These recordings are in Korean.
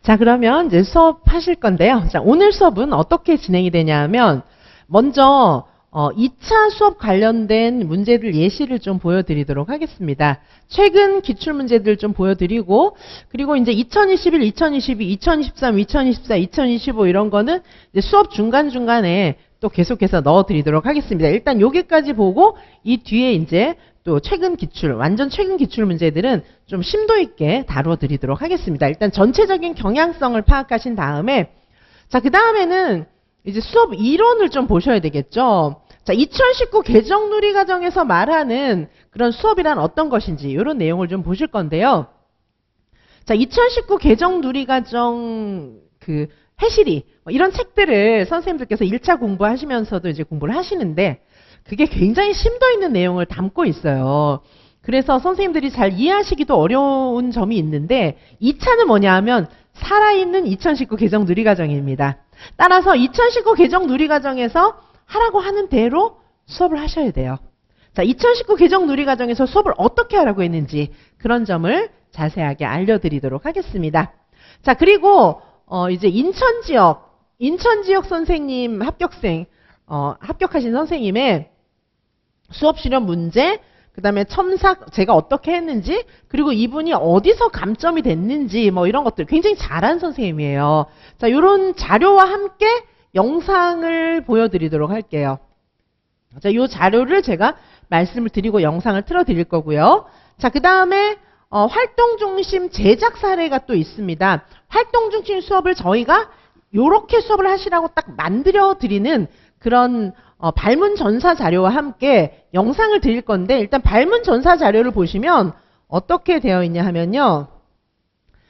자, 그러면 이제 수업 하실 건데요. 자, 오늘 수업은 어떻게 진행이 되냐 하면, 먼저, 2차 수업 관련된 문제들 예시를 좀 보여드리도록 하겠습니다. 최근 기출문제들 좀 보여드리고, 그리고 이제 2021, 2022, 2023, 2024, 2025 이런 거는 이제 수업 중간중간에 또 계속해서 넣어드리도록 하겠습니다. 일단 여기까지 보고, 이 뒤에 이제 또 최근 기출, 완전 최근 기출 문제들은 좀 심도 있게 다뤄드리도록 하겠습니다. 일단 전체적인 경향성을 파악하신 다음에, 자, 그 다음에는 이제 수업 이론을 좀 보셔야 되겠죠. 자, 2019 개정 누리과정에서 말하는 그런 수업이란 어떤 것인지 이런 내용을 좀 보실 건데요. 자, 2019 개정 누리과정 그 해시리 이런 책들을 선생님들께서 1차 공부하시면서도 이제 공부를 하시는데 그게 굉장히 심도 있는 내용을 담고 있어요. 그래서 선생님들이 잘 이해하시기도 어려운 점이 있는데 2차는 뭐냐 하면 살아있는 2019 개정 누리과정입니다. 따라서 2019 개정 누리과정에서 하라고 하는 대로 수업을 하셔야 돼요. 자, 2019 개정 누리과정에서 수업을 어떻게 하라고 했는지 그런 점을 자세하게 알려드리도록 하겠습니다. 자, 그리고 이제 인천 지역 선생님 합격하신 선생님의 수업 실현 문제, 그 다음에 첨삭 제가 어떻게 했는지, 그리고 이분이 어디서 감점이 됐는지 뭐 이런 것들 굉장히 잘한 선생님이에요. 자, 이런 자료와 함께 영상을 보여드리도록 할게요. 자, 이 자료를 제가 말씀을 드리고 영상을 틀어드릴 거고요. 자, 그 다음에 활동중심 제작 사례가 또 있습니다. 활동중심 수업을 저희가 이렇게 수업을 하시라고 딱 만들어 드리는 그런 발문 전사 자료와 함께 영상을 드릴 건데, 일단 발문 전사 자료를 보시면 어떻게 되어 있냐 하면요.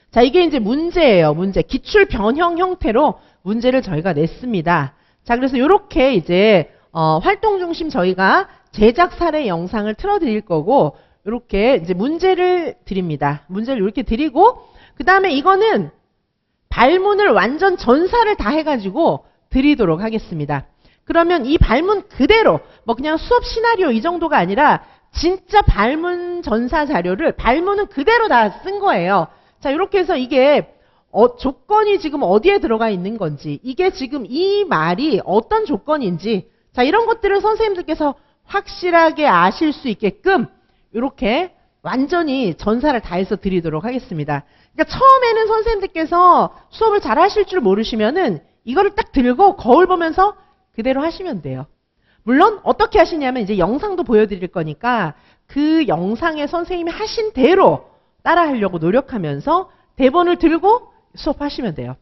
자, 이게 이제 문제예요. 문제. 기출 변형 형태로 문제를 저희가 냈습니다. 자, 그래서 이렇게 이제 활동 중심 저희가 제작 사례 영상을 틀어 드릴 거고, 이렇게 이제 문제를 드립니다. 문제를 이렇게 드리고, 그 다음에 이거는 발문을 완전 전사를 다 해가지고 드리도록 하겠습니다. 그러면 이 발문 그대로 뭐 그냥 수업 시나리오 이 정도가 아니라 진짜 발문 전사 자료를 발문은 그대로 다 쓴 거예요. 자, 이렇게 해서 이게 조건이 지금 어디에 들어가 있는 건지, 이게 지금 이 말이 어떤 조건인지, 자, 이런 것들을 선생님들께서 확실하게 아실 수 있게끔 이렇게 완전히 전사를 다 해서 드리도록 하겠습니다. 그러니까 처음에는 선생님들께서 수업을 잘 하실 줄 모르시면은 이거를 딱 들고 거울 보면서 그대로 하시면 돼요. 물론 어떻게 하시냐면 이제 영상도 보여드릴 거니까 그 영상에 선생님이 하신 대로 따라하려고 노력하면서 대본을 들고 수업하시면 돼요.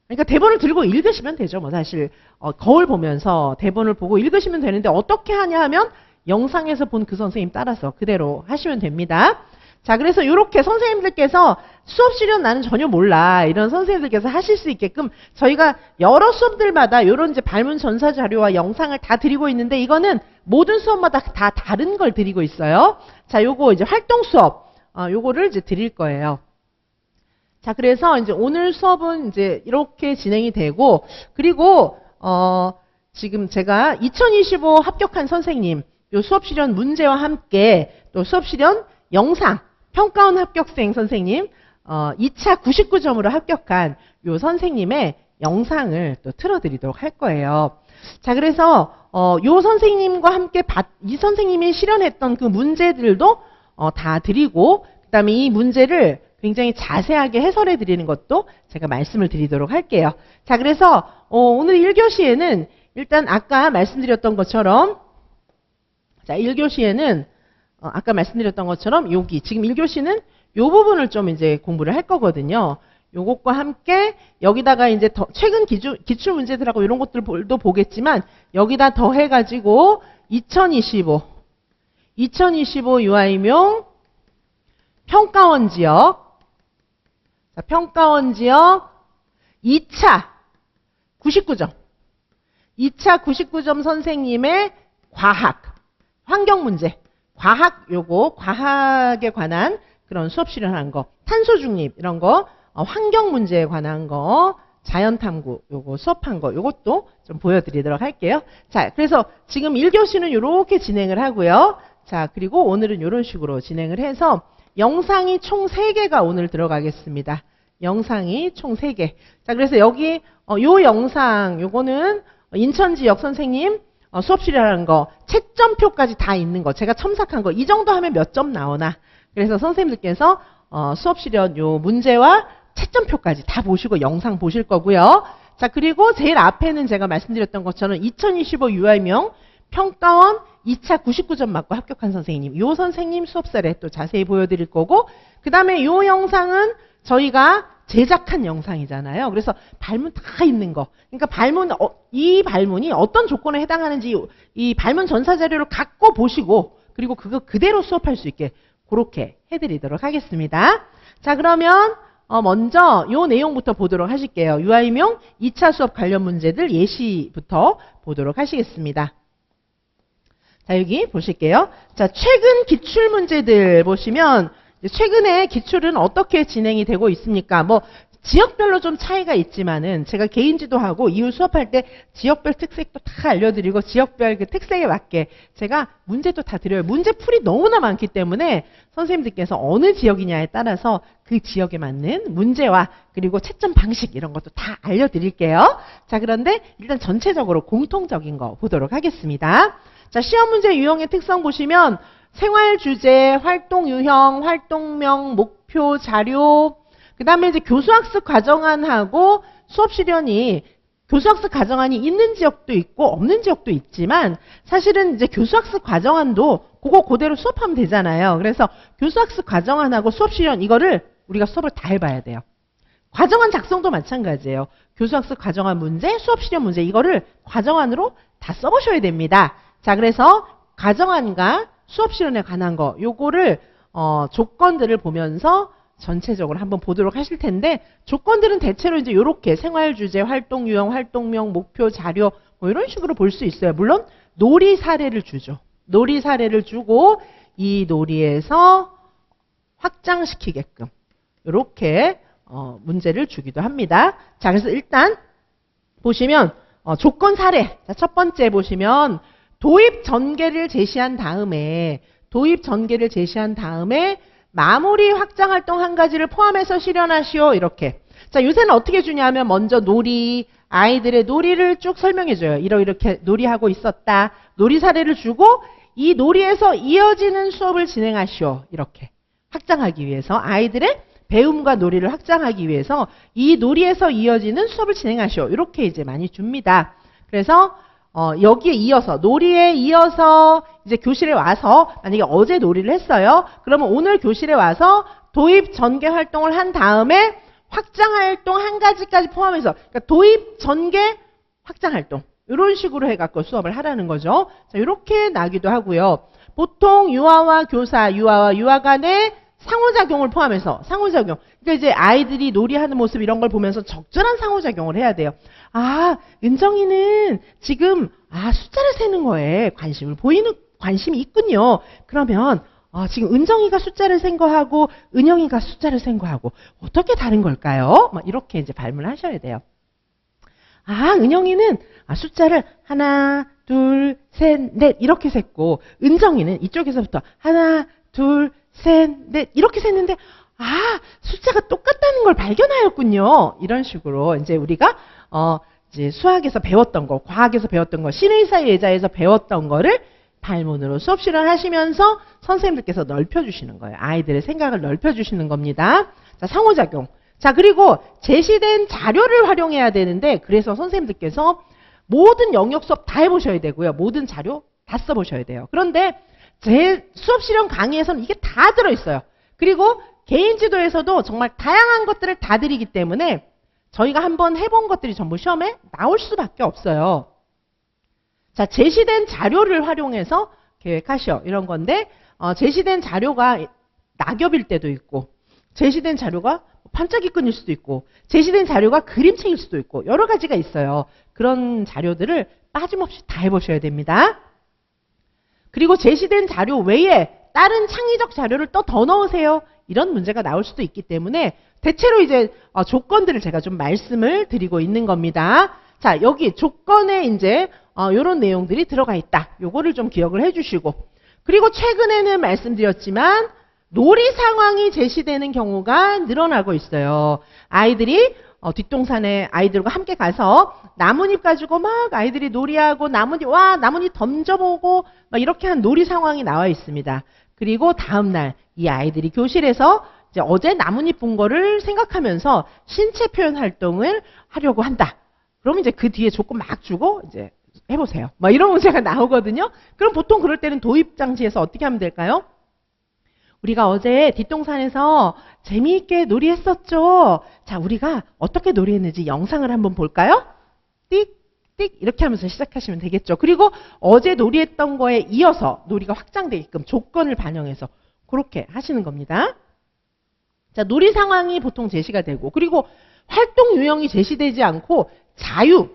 그러니까 대본을 들고 읽으시면 되죠. 뭐 사실 거울 보면서 대본을 보고 읽으시면 되는데 어떻게 하냐 하면 영상에서 본 그 선생님 따라서 그대로 하시면 됩니다. 자, 그래서 이렇게 선생님들께서 수업 시련 나는 전혀 몰라 이런 선생님들께서 하실 수 있게끔 저희가 여러 수업들마다 이런 이제 발문 전사 자료와 영상을 다 드리고 있는데, 이거는 모든 수업마다 다 다른 걸 드리고 있어요. 자, 요거 이제 활동 수업 요거를 이제 드릴 거예요. 자, 그래서 이제 오늘 수업은 이제 이렇게 진행이 되고, 그리고 지금 제가 2025 합격한 선생님 요 수업 실현 문제와 함께 또 수업 실현 영상 평가원 합격생 선생님 2차 99점으로 합격한 요 선생님의 영상을 또 틀어드리도록 할 거예요. 자, 그래서 요 선생님과 함께 이 선생님이 실현했던 그 문제들도 다 드리고, 그 다음에 이 문제를 굉장히 자세하게 해설해 드리는 것도 제가 말씀을 드리도록 할게요. 자, 그래서 오늘 1교시에는 일단 아까 말씀드렸던 것처럼, 자, 1교시에는 아까 말씀드렸던 것처럼 여기 지금 1교시는 요 부분을 좀 이제 공부를 할 거거든요. 요것과 함께 여기다가 이제 더 최근 기출 문제들하고 이런 것들도 보겠지만 여기다 더 해가지고 2025 유아임용 평가원 지역, 자, 평가원 지역 2차 99점 2차 99점 선생님의 과학 환경 문제, 과학에 관한 그런 수업 실현한 거, 탄소 중립 이런 거, 환경 문제에 관한 거, 자연 탐구 요거 수업한 거 요것도 좀 보여드리도록 할게요. 자, 그래서 지금 1교시는 이렇게 진행을 하고요. 자, 그리고 오늘은 이런 식으로 진행을 해서 영상이 총 3개가 오늘 들어가겠습니다. 영상이 총 3개. 자, 그래서 여기 요 영상 요거는 인천지역 선생님 수업실이라는 거 채점표까지 다 있는 거 제가 첨삭한 거 이 정도 하면 몇 점 나오나. 그래서 선생님들께서 수업실연 요 문제와 채점표까지 다 보시고 영상 보실 거고요. 자, 그리고 제일 앞에는 제가 말씀드렸던 것처럼 2025 유아명 평가원 2차 99점 맞고 합격한 선생님, 요 선생님 수업 사례 또 자세히 보여드릴 거고, 그 다음에 요 영상은 저희가 제작한 영상이잖아요. 그래서 발문 다 있는 거. 그러니까 이 발문이 어떤 조건에 해당하는지 이 발문 전사 자료를 갖고 보시고, 그리고 그거 그대로 수업할 수 있게 그렇게 해드리도록 하겠습니다. 자, 그러면 먼저 요 내용부터 보도록 하실게요. 유아임용 2차 수업 관련 문제들 예시부터 보도록 하시겠습니다. 자, 여기 보실게요. 자, 최근 기출 문제들 보시면 최근에 기출은 어떻게 진행이 되고 있습니까? 뭐 지역별로 좀 차이가 있지만은 제가 개인 지도하고 이후 수업할 때 지역별 특색도 다 알려드리고 지역별 그 특색에 맞게 제가 문제도 다 드려요. 문제풀이 너무나 많기 때문에 선생님들께서 어느 지역이냐에 따라서 그 지역에 맞는 문제와 그리고 채점 방식 이런 것도 다 알려드릴게요. 자, 그런데 일단 전체적으로 공통적인 거 보도록 하겠습니다. 자, 시험 문제 유형의 특성 보시면 생활 주제, 활동 유형, 활동명, 목표, 자료, 그 다음에 이제 교수학습 과정안하고 수업 실현이 교수학습 과정안이 있는 지역도 있고 없는 지역도 있지만 사실은 이제 교수학습 과정안도 그거 그대로 수업하면 되잖아요. 그래서 교수학습 과정안하고 수업 실현 이거를 우리가 수업을 다 해봐야 돼요. 과정안 작성도 마찬가지예요. 교수학습 과정안 문제, 수업 실현 문제 이거를 과정안으로 다 써보셔야 됩니다. 자, 그래서 과정안과 수업 실현에 관한 거 요거를 조건들을 보면서 전체적으로 한번 보도록 하실 텐데 조건들은 대체로 이제 요렇게 생활 주제, 활동 유형, 활동명, 목표, 자료 뭐 이런 식으로 볼 수 있어요. 물론 놀이 사례를 주죠. 놀이 사례를 주고 이 놀이에서 확장시키게끔 요렇게 문제를 주기도 합니다. 자, 그래서 일단 보시면 조건 사례. 자, 첫 번째 보시면 도입 전개를 제시한 다음에 마무리 확장 활동 한 가지를 포함해서 실현하시오. 이렇게. 자, 요새는 어떻게 주냐면 먼저 놀이, 아이들의 놀이를 쭉 설명해줘요. 이렇게 놀이하고 있었다. 놀이 사례를 주고 이 놀이에서 이어지는 수업을 진행하시오. 이렇게. 확장하기 위해서 아이들의 배움과 놀이를 확장하기 위해서 이 놀이에서 이어지는 수업을 진행하시오. 이렇게 이제 많이 줍니다. 그래서 여기에 이어서 놀이에 이어서 이제 교실에 와서 만약에 어제 놀이를 했어요. 그러면 오늘 교실에 와서 도입 전개 활동을 한 다음에 확장 활동 한 가지까지 포함해서 그러니까 도입 전개 확장 활동 이런 식으로 해갖고 수업을 하라는 거죠. 자, 이렇게 나기도 하고요. 보통 유아와 교사, 유아와 유아 간의 상호작용을 포함해서 상호작용. 그러니까 이제 아이들이 놀이하는 모습 이런 걸 보면서 적절한 상호작용을 해야 돼요. 아, 은정이는 지금 숫자를 세는 거에 관심이 있군요. 그러면 지금 은정이가 숫자를 센 거하고 은영이가 숫자를 센 거하고 어떻게 다른 걸까요? 막 이렇게 이제 발문을 하셔야 돼요. 은영이는 숫자를 하나, 둘, 셋, 넷 이렇게 셌고 은정이는 이쪽에서부터 하나, 둘, 셋, 넷 이렇게 셌는데 숫자가 똑같다는 걸 발견하였군요. 이런 식으로 이제 우리가 이제 수학에서 배웠던 거, 과학에서 배웠던 거, 신의사 예자에서 배웠던 거를 발문으로 수업 실현하시면서 선생님들께서 넓혀주시는 거예요. 아이들의 생각을 넓혀주시는 겁니다. 자, 상호작용. 자, 그리고 제시된 자료를 활용해야 되는데 그래서 선생님들께서 모든 영역 수업 다 해보셔야 되고요. 모든 자료 다 써보셔야 돼요. 그런데 제 수업 실현 강의에서는 이게 다 들어있어요. 그리고 개인 지도에서도 정말 다양한 것들을 다 드리기 때문에 저희가 한번 해본 것들이 전부 시험에 나올 수밖에 없어요. 자, 제시된 자료를 활용해서 계획하시오. 이런 건데 제시된 자료가 낙엽일 때도 있고 제시된 자료가 반짝이끈일 수도 있고 제시된 자료가 그림책일 수도 있고 여러 가지가 있어요. 그런 자료들을 빠짐없이 다 해보셔야 됩니다. 그리고 제시된 자료 외에 다른 창의적 자료를 또 더 넣으세요. 이런 문제가 나올 수도 있기 때문에 대체로 이제 조건들을 제가 좀 말씀을 드리고 있는 겁니다. 자, 여기 조건에 이제 이런 내용들이 들어가 있다. 요거를 좀 기억을 해주시고 그리고 최근에는 말씀드렸지만 놀이 상황이 제시되는 경우가 늘어나고 있어요. 아이들이 뒷동산에 아이들과 함께 가서 나뭇잎 가지고 막 아이들이 놀이하고 나뭇잎 던져보고 막 이렇게 한 놀이 상황이 나와 있습니다. 그리고 다음날 이 아이들이 교실에서 이제 어제 나뭇잎 본 거를 생각하면서 신체 표현 활동을 하려고 한다. 그러면 이제 그 뒤에 조건 막 주고 이제 해보세요. 막 이런 문제가 나오거든요. 그럼 보통 그럴 때는 도입장치에서 어떻게 하면 될까요? 우리가 어제 뒷동산에서 재미있게 놀이했었죠. 자, 우리가 어떻게 놀이했는지 영상을 한번 볼까요? 띡, 띡 이렇게 하면서 시작하시면 되겠죠. 그리고 어제 놀이했던 거에 이어서 놀이가 확장되게끔 조건을 반영해서 그렇게 하시는 겁니다. 자, 놀이 상황이 보통 제시가 되고 그리고 활동 유형이 제시되지 않고 자유.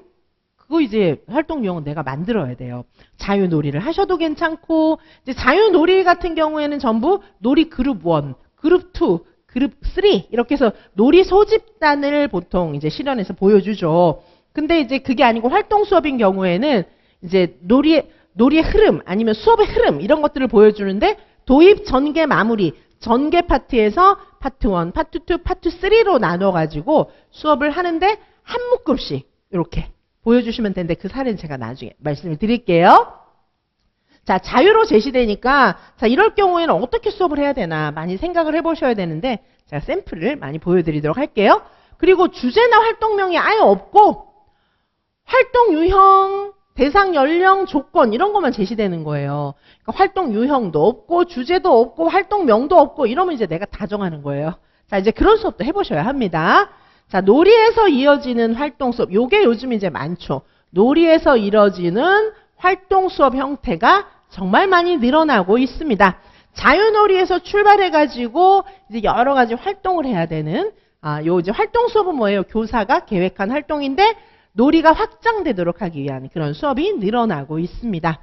그거 이제 활동 유형은 내가 만들어야 돼요. 자유 놀이를 하셔도 괜찮고, 이제 자유 놀이 같은 경우에는 전부 놀이 그룹 1, 그룹 2, 그룹 3 이렇게 해서 놀이 소집단을 보통 이제 실현해서 보여주죠. 근데 이제 그게 아니고 활동 수업인 경우에는 이제 놀이의 흐름 아니면 수업의 흐름 이런 것들을 보여주는데 도입, 전개, 마무리, 전개 파트에서 파트 1, 파트 2, 파트 3로 나눠가지고 수업을 하는데 한 묶음씩 이렇게 보여주시면 되는데 그 사례는 제가 나중에 말씀을 드릴게요. 자, 자유로 제시되니까 자, 이럴 경우에는 어떻게 수업을 해야 되나 많이 생각을 해보셔야 되는데 제가 샘플을 많이 보여드리도록 할게요. 그리고 주제나 활동명이 아예 없고 활동 유형, 대상 연령, 조건 이런 것만 제시되는 거예요. 그러니까 활동 유형도 없고 주제도 없고 활동명도 없고 이러면 이제 내가 다 정하는 거예요. 자, 이제 그런 수업도 해보셔야 합니다. 자, 놀이에서 이어지는 활동 수업. 요게 요즘 이제 많죠. 놀이에서 이뤄지는 활동 수업 형태가 정말 많이 늘어나고 있습니다. 자유놀이에서 출발해가지고 이제 여러 가지 활동을 해야 되는, 요 이제 활동 수업은 뭐예요? 교사가 계획한 활동인데 놀이가 확장되도록 하기 위한 그런 수업이 늘어나고 있습니다.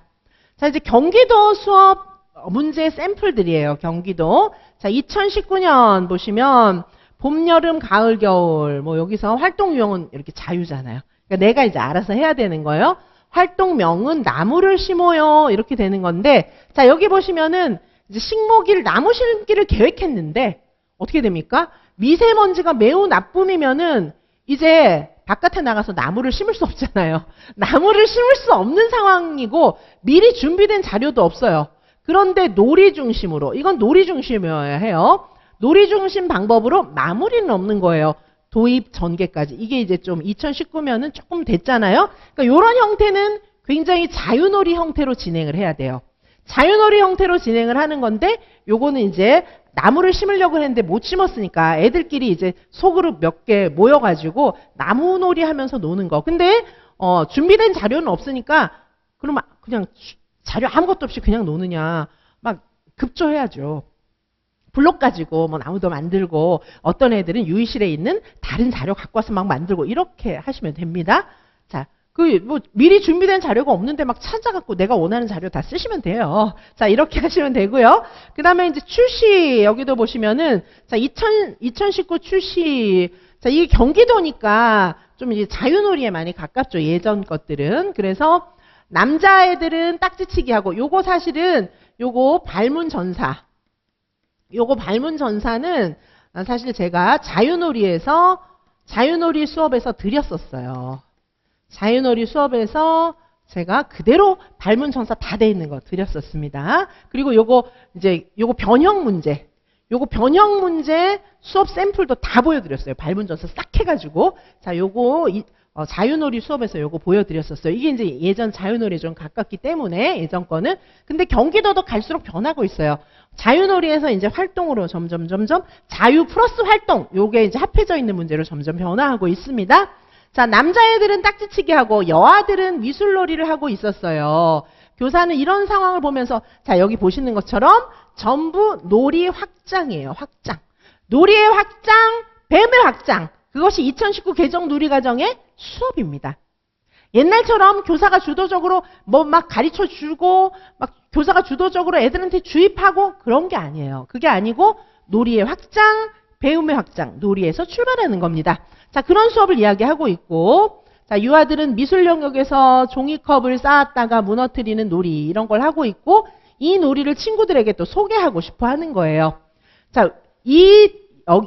자, 이제 경기도 수업 문제 샘플들이에요. 경기도. 자, 2019년 보시면 봄, 여름, 가을, 겨울 뭐 여기서 활동 유형은 이렇게 자유잖아요. 그러니까 내가 이제 알아서 해야 되는 거예요. 활동명은 나무를 심어요. 이렇게 되는 건데 자, 여기 보시면은 이제 식목일 나무 심기를 계획했는데 어떻게 됩니까? 미세먼지가 매우 나쁨이면은 이제 바깥에 나가서 나무를 심을 수 없잖아요. 나무를 심을 수 없는 상황이고 미리 준비된 자료도 없어요. 그런데 놀이 중심으로 이건 놀이 중심이어야 해요. 놀이 중심 방법으로 마무리는 없는 거예요. 도입 전개까지. 이게 이제 좀 2019년은 조금 됐잖아요. 그러니까 이런 형태는 굉장히 자유놀이 형태로 진행을 해야 돼요. 자유놀이 형태로 진행을 하는 건데 요거는 이제 나무를 심으려고 했는데 못 심었으니까 애들끼리 이제 소그룹 몇 개 모여가지고 나무놀이 하면서 노는 거. 근데 준비된 자료는 없으니까 그러면 그냥 자료 아무것도 없이 그냥 노느냐. 막 급조해야죠. 블록 가지고 뭐 나무도 만들고 어떤 애들은 유의실에 있는 다른 자료 갖고 와서 막 만들고 이렇게 하시면 됩니다. 자, 그 뭐 미리 준비된 자료가 없는데 막 찾아갖고 내가 원하는 자료 다 쓰시면 돼요. 자, 이렇게 하시면 되고요. 그 다음에 이제 출시 여기도 보시면은 자, 2019 출시 자, 이게 경기도니까 좀 이제 자유놀이에 많이 가깝죠. 예전 것들은. 그래서 남자애들은 딱지치기 하고 요거 사실은 요거 발문전사 요거 발문전사는 사실 제가 자유놀이 수업에서 드렸었어요. 자유놀이 수업에서 제가 그대로 발문전사 다 돼 있는 거 드렸었습니다. 그리고 요거 변형 문제 수업 샘플도 다 보여드렸어요. 발문전사 싹 해가지고 자, 요거 자유놀이 수업에서 요거 보여드렸었어요. 이게 이제 예전 자유놀이에 좀 가깝기 때문에 예전 거는. 근데 경기도도 갈수록 변하고 있어요. 자유놀이에서 이제 활동으로 점점 자유 플러스 활동 요게 이제 합해져 있는 문제로 점점 변화하고 있습니다. 자, 남자애들은 딱지치기 하고 여아들은 미술놀이를 하고 있었어요. 교사는 이런 상황을 보면서 자, 여기 보시는 것처럼 전부 놀이 확장이에요. 확장. 놀이의 확장, 뱀의 확장. 그것이 2019 개정 누리과정의 수업입니다. 옛날처럼 교사가 주도적으로 뭐 막 가르쳐 주고 막 교사가 주도적으로 애들한테 주입하고 그런 게 아니에요. 그게 아니고 놀이의 확장, 배움의 확장, 놀이에서 출발하는 겁니다. 자, 그런 수업을 이야기하고 있고 자, 유아들은 미술 영역에서 종이컵을 쌓았다가 무너뜨리는 놀이 이런 걸 하고 있고 이 놀이를 친구들에게 또 소개하고 싶어 하는 거예요. 자,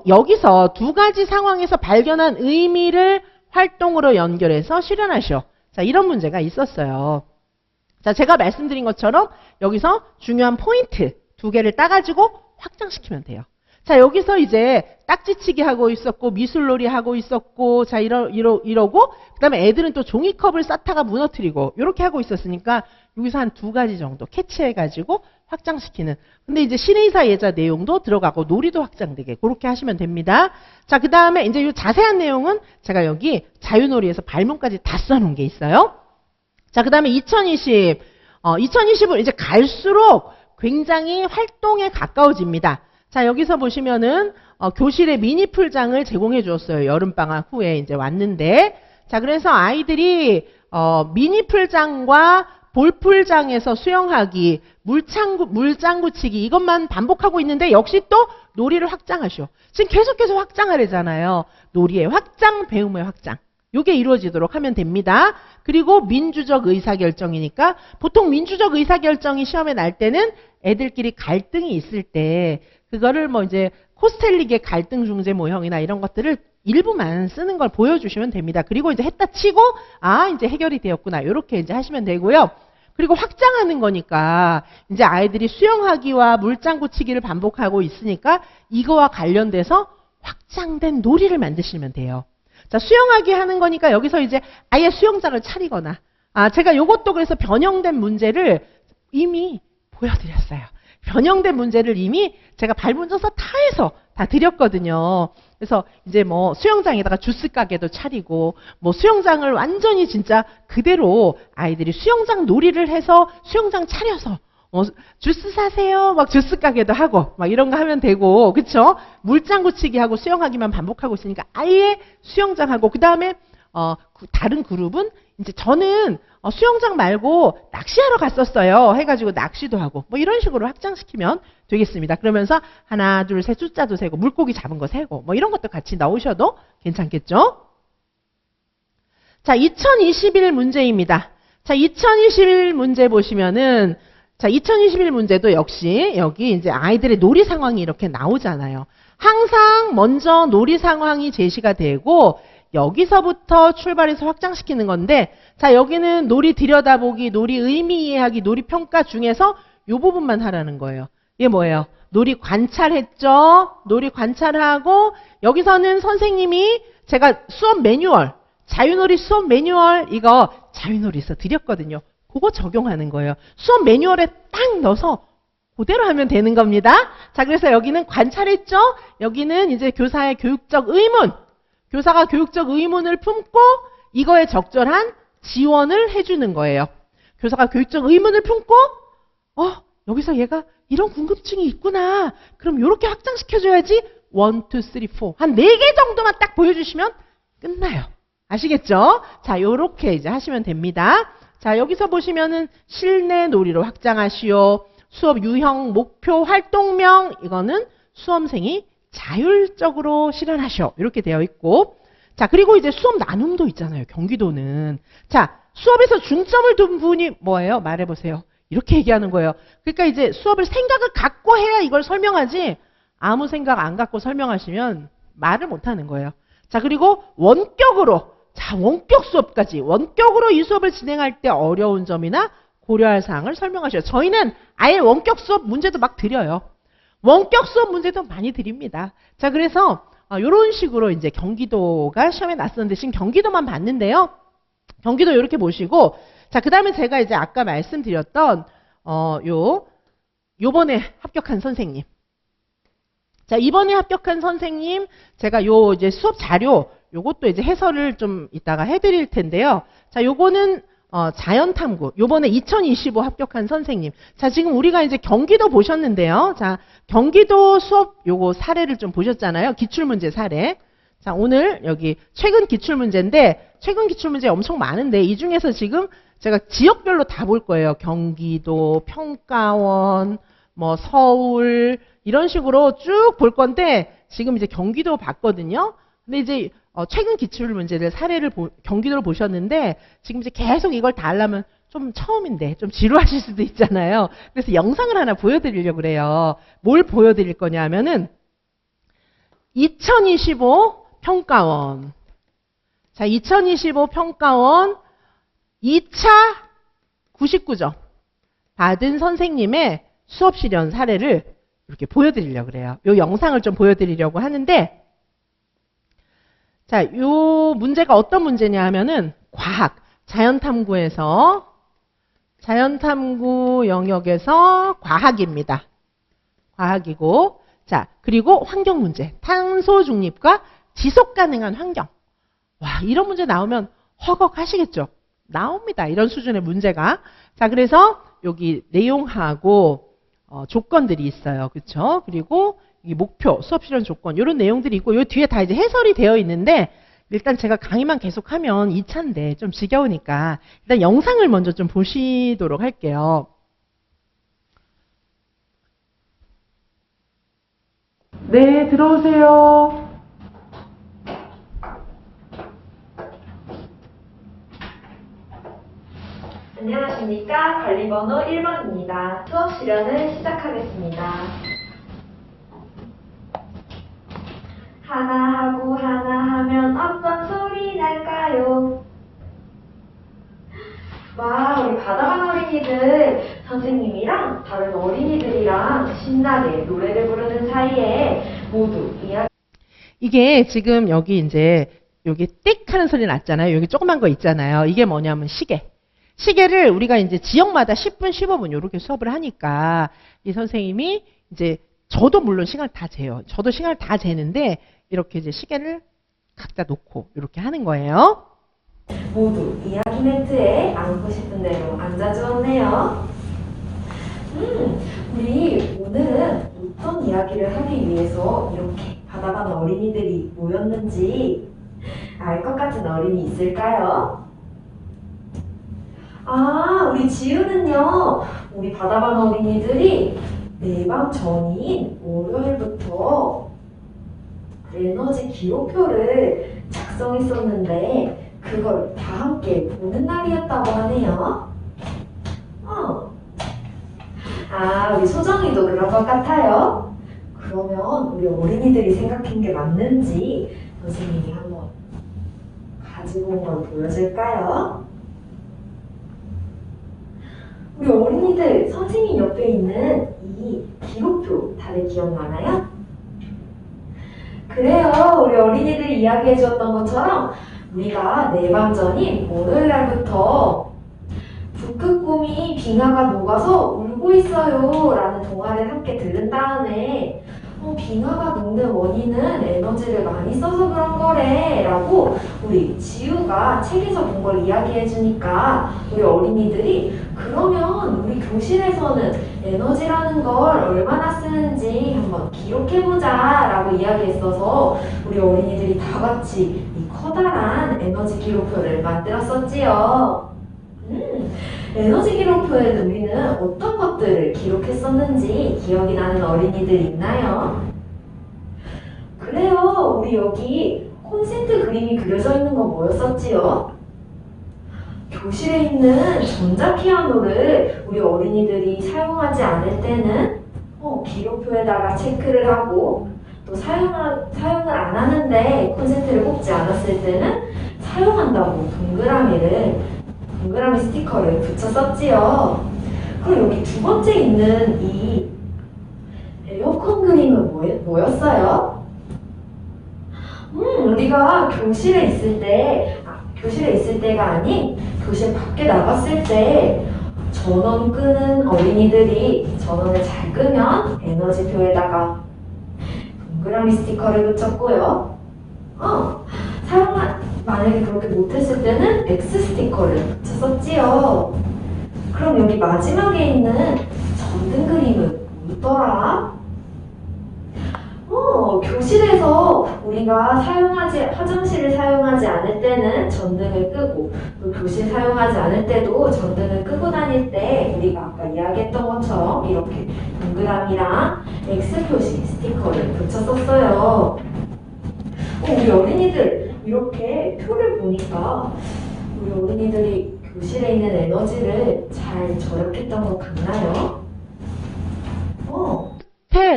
여기서 두 가지 상황에서 발견한 의미를 활동으로 연결해서 실현하시오. 자, 이런 문제가 있었어요. 자, 제가 말씀드린 것처럼 여기서 중요한 포인트 두 개를 따가지고 확장시키면 돼요. 자, 여기서 이제 딱지치기 하고 있었고, 미술놀이 하고 있었고, 자, 이러고, 그 다음에 애들은 또 종이컵을 쌓다가 무너뜨리고, 이렇게 하고 있었으니까, 여기서 한 두 가지 정도 캐치해가지고 확장시키는. 근데 이제 신의사 예자 내용도 들어가고, 놀이도 확장되게, 그렇게 하시면 됩니다. 자, 그 다음에 이제 이 자세한 내용은 제가 여기 자유놀이에서 발문까지 다 써놓은 게 있어요. 자, 그 다음에 2020은 이제 갈수록 굉장히 활동에 가까워집니다. 자, 여기서 보시면은, 교실에 미니 풀장을 제공해 주었어요. 여름방학 후에 이제 왔는데. 자, 그래서 아이들이, 미니 풀장과 볼풀장에서 수영하기, 물장구 치기, 이것만 반복하고 있는데, 역시 또 놀이를 확장하셔. 지금 계속해서 확장하래잖아요. 놀이의 확장, 배움의 확장. 요게 이루어지도록 하면 됩니다. 그리고 민주적 의사결정이니까, 보통 민주적 의사결정이 시험에 날 때는 애들끼리 갈등이 있을 때, 그거를 뭐 이제 코스텔릭의 갈등 중재 모형이나 이런 것들을 일부만 쓰는 걸 보여주시면 됩니다. 그리고 이제 했다 치고, 아, 이제 해결이 되었구나. 이렇게 이제 하시면 되고요. 그리고 확장하는 거니까, 이제 아이들이 수영하기와 물장구 치기를 반복하고 있으니까, 이거와 관련돼서 확장된 놀이를 만드시면 돼요. 자, 수영하기 하는 거니까 여기서 이제 아예 수영장을 차리거나, 제가 요것도 그래서 변형된 문제를 이미 보여드렸어요. 변형된 문제를 이미 제가 발문조사 다 해서 다 드렸거든요. 그래서 이제 뭐 수영장에다가 주스 가게도 차리고, 뭐 수영장을 완전히 진짜 그대로 아이들이 수영장 놀이를 해서 수영장 차려서 주스 사세요. 막 주스 가게도 하고 막 이런 거 하면 되고, 그쵸? 물장구 치기 하고 수영하기만 반복하고 있으니까 아예 수영장하고, 그 다음에 다른 그룹은 이제 저는 수영장 말고 낚시하러 갔었어요. 해가지고 낚시도 하고 뭐 이런 식으로 확장시키면 되겠습니다. 그러면서 하나, 둘, 셋 숫자도 세고 물고기 잡은 거 세고 뭐 이런 것도 같이 넣으셔도 괜찮겠죠? 자, 2021 문제입니다. 자, 2021 문제 보시면은, 자, 2021 문제도 역시 여기 이제 아이들의 놀이 상황이 이렇게 나오잖아요. 항상 먼저 놀이 상황이 제시가 되고, 여기서부터 출발해서 확장시키는 건데, 자, 여기는 놀이 들여다보기, 놀이 의미 이해하기, 놀이 평가 중에서 이 부분만 하라는 거예요. 이게 뭐예요? 놀이 관찰했죠? 놀이 관찰하고, 여기서는 선생님이 제가 수업 매뉴얼, 자유놀이 수업 매뉴얼, 이거 자유놀이에서 드렸거든요. 그거 적용하는 거예요. 수업 매뉴얼에 딱 넣어서 그대로 하면 되는 겁니다. 자, 그래서 여기는 관찰했죠? 여기는 이제 교사의 교육적 의문, 교사가 교육적 의문을 품고 이거에 적절한 지원을 해주는 거예요. 교사가 교육적 의문을 품고, 여기서 얘가 이런 궁금증이 있구나. 그럼 이렇게 확장시켜줘야지. 1, 2, 3, 4. 한 4개 정도만 딱 보여주시면 끝나요. 아시겠죠? 자, 요렇게 이제 하시면 됩니다. 자, 여기서 보시면은 실내 놀이로 확장하시오. 수업 유형, 목표, 활동명, 이거는 수험생이 자율적으로 실현하시오. 이렇게 되어 있고. 자, 그리고 이제 수업 나눔도 있잖아요. 경기도는. 자, 수업에서 중점을 둔 부분이 뭐예요? 말해보세요. 이렇게 얘기하는 거예요. 그러니까 이제 수업을 생각을 갖고 해야 이걸 설명하지, 아무 생각 안 갖고 설명하시면 말을 못 하는 거예요. 자, 그리고 원격으로, 자, 원격 수업까지, 원격으로 이 수업을 진행할 때 어려운 점이나 고려할 사항을 설명하셔요. 저희는 아예 원격 수업 문제도 막 드려요. 원격 수업 문제도 많이 드립니다. 자, 그래서 이런 식으로 이제 경기도가 시험에 났었는데, 지금 경기도만 봤는데요. 경기도 이렇게 보시고, 자, 그 다음에 제가 이제 아까 말씀드렸던, 요번에 합격한 선생님. 자, 이번에 합격한 선생님, 제가 이제 수업 자료, 요것도 이제 해설을 좀 이따가 해드릴 텐데요. 자, 요거는, 자연탐구. 요번에 2025 합격한 선생님. 자, 지금 우리가 이제 경기도 보셨는데요. 자, 경기도 수업 요거 사례를 좀 보셨잖아요. 기출문제 사례. 자, 오늘 여기 최근 기출문제인데, 최근 기출문제 엄청 많은데, 이 중에서 지금 제가 지역별로 다 볼 거예요. 경기도, 평가원, 뭐 서울, 이런 식으로 쭉 볼 건데, 지금 이제 경기도 봤거든요. 근데 이제 최근 기출문제들 사례를 경기도를 보셨는데, 지금 이제 계속 이걸 다 하려면 좀 처음인데 좀 지루하실 수도 있잖아요. 그래서 영상을 하나 보여드리려고 그래요. 뭘 보여드릴 거냐 하면은, 2025 평가원. 자, 2025 평가원 2차 99점 받은 선생님의 수업 실현 사례를 이렇게 보여드리려고 그래요. 이 영상을 좀 보여드리려고 하는데, 자, 이 문제가 어떤 문제냐 하면은 과학, 자연탐구 영역에서 과학입니다. 과학이고, 자, 그리고 환경 문제, 탄소 중립과 지속 가능한 환경. 와, 이런 문제 나오면 허걱 하시겠죠? 나옵니다. 이런 수준의 문제가. 자, 그래서 여기 내용하고 조건들이 있어요. 그렇죠? 그리고 이 목표, 수업 실현 조건 이런 내용들이 있고 요 뒤에 다 이제 해설이 되어 있는데, 일단 제가 강의만 계속하면 2차인데 좀 지겨우니까 일단 영상을 먼저 좀 보시도록 할게요. 네, 들어오세요. 안녕하십니까. 관리번호 1번입니다. 수업 실현을 시작하겠습니다. 하나 하고 하나 하면 어떤 소리 날까요? 와, 우리 바다반 어린이들 선생님이랑 다른 어린이들이랑 신나게 노래를 부르는 사이에 모두 이게 지금 여기 이제 여기 띡 하는 소리 났잖아요. 여기 조그만 거 있잖아요. 이게 뭐냐면 시계. 시계를 우리가 이제 지역마다 10분, 15분 이렇게 수업을 하니까 이 선생님이 이제 저도 물론 시간을 다 재요. 저도 시간을 다 재는데 이렇게 이제 시계를 각자 놓고 이렇게 하는 거예요. 모두 이야기 멘트에 앉고 싶은 대로 앉아주었네요. 우리 오늘은 어떤 이야기를 하기 위해서 이렇게 바다반 어린이들이 모였는지 알 것 같은 어린이 있을까요? 아, 우리 지우는요, 우리 바다반 어린이들이 내방 전인 월요일부터 에너지 기록표를 작성했었는데 그걸 다 함께 보는 날이었다고 하네요. 아, 우리 소정이도 그런 것 같아요. 그러면 우리 어린이들이 생각한 게 맞는지 선생님이 한번 가지고 온 걸 보여줄까요? 우리 어린이들 선생님 옆에 있는 이 기록표 다들 기억나나요? 그래요. 우리 어린이들이 이야기해 주었던 것처럼 우리가 내방 전인 월요일 날부터 북극곰이 빙하가 녹아서 울고 있어요 라는 동화를 함께 들은 다음에 빙하가 녹는 원인은 에너지를 많이 써서 그런 거래 라고 우리 지우가 책에서 본 걸 이야기해 주니까 우리 어린이들이 그러면 우리 교실에서는 에너지라는 걸 얼마나 쓰는지 한번 기록해보자 라고 이야기했어서 우리 어린이들이 다 같이 이 커다란 에너지 기록표를 만들었었지요. 에너지 기록표에는 우리는 어떤 것들을 기록했었는지 기억이 나는 어린이들 있나요? 그래요. 우리 여기 콘센트 그림이 그려져 있는 거 뭐였었지요? 교실에 있는 전자피아노를 우리 어린이들이 사용하지 않을 때는 기록표에다가 체크를 하고 또 사용을 안 하는데 콘센트를 꼽지 않았을 때는 사용한다고 동그라미 스티커를 붙였었지요. 그럼 여기 두 번째 있는 이 에어컨 그림은 뭐였어요? 우리가 교실에 있을 때가 아닌 교실 밖에 나갔을 때 전원 끄는 어린이들이 전원을 잘 끄면 에너지표에다가 동그라미 스티커를 붙였고요. 만약에 그렇게 못했을 때는 X 스티커를 붙였었지요. 그럼 여기 마지막에 있는 전등 그림은 뭐더라? 교실에서 우리가 화장실을 사용하지 않을 때는 전등을 끄고 또 교실 사용하지 않을 때도 전등을 끄고 다닐 때 우리가 아까 이야기했던 것처럼 이렇게 동그라미랑 X 표시 스티커를 붙였었어요. 우리 어린이들 이렇게 표를 보니까 우리 어린이들이 교실에 있는 에너지를 잘 절약했던 것 같나요?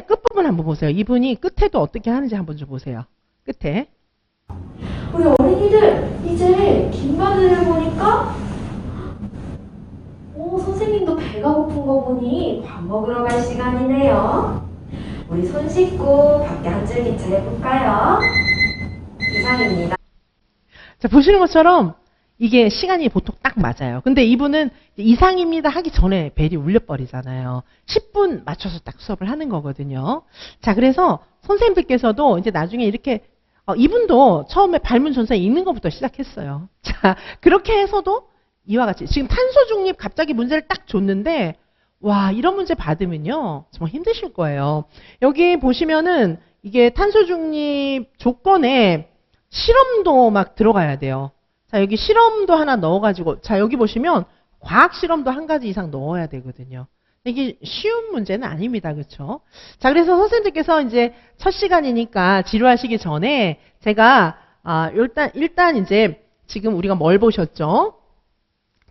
끝부분 한번 한번 보세요. 이분이 끝에도 어떻게 하는지 한번 좀 보세요. 끝에. 우리 어린이들 이제 긴 바늘을 보니까 선생님도 배가 고픈 거 보니 밥 먹으러 갈 시간이네요. 우리 손 씻고 밖에 한 줄 기차해볼까요? 이상입니다. 자, 보시는 것처럼 이게 시간이 보통 딱 맞아요. 근데 이분은 이상입니다 하기 전에 벨이 울려버리잖아요. 10분 맞춰서 딱 수업을 하는 거거든요. 자, 그래서 선생님들께서도 이제 나중에 이렇게 이분도 처음에 발문 전사에 읽는 것부터 시작했어요. 자, 그렇게 해서도 이와 같이 지금 탄소 중립 갑자기 문제를 딱 줬는데 와, 이런 문제 받으면요 정말 힘드실 거예요. 여기 보시면은 이게 탄소 중립 조건에 실험도 막 들어가야 돼요. 자, 여기 실험도 하나 넣어가지고, 자, 여기 보시면 과학 실험도 한 가지 이상 넣어야 되거든요. 이게 쉬운 문제는 아닙니다. 그렇죠? 자, 그래서 선생님들께서 이제 첫 시간이니까 지루하시기 전에 제가 일단 이제 지금 우리가 뭘 보셨죠?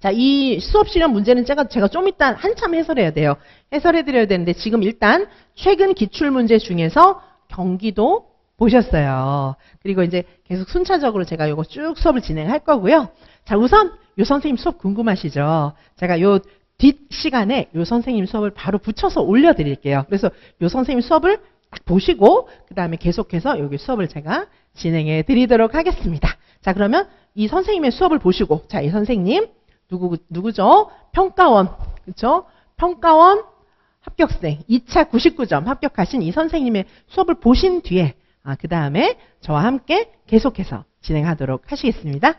자, 이 수업 실험 문제는 제가 좀 이따 한참 해설해야 돼요. 해설해 드려야 되는데 지금 일단 최근 기출 문제 중에서 경기도 보셨어요. 그리고 이제 계속 순차적으로 제가 요거 쭉 수업을 진행할 거고요. 자, 우선 요 선생님 수업 궁금하시죠? 제가 요 뒷 시간에 요 선생님 수업을 바로 붙여서 올려드릴게요. 그래서 요 선생님 수업을 딱 보시고 그 다음에 계속해서 여기 수업을 제가 진행해 드리도록 하겠습니다. 자, 그러면 이 선생님의 수업을 보시고, 자, 이 선생님 누구죠? 평가원, 그렇죠? 평가원 합격생 2차 99점 합격하신 이 선생님의 수업을 보신 뒤에 그 다음에 저와 함께 계속해서 진행하도록 하시겠습니다.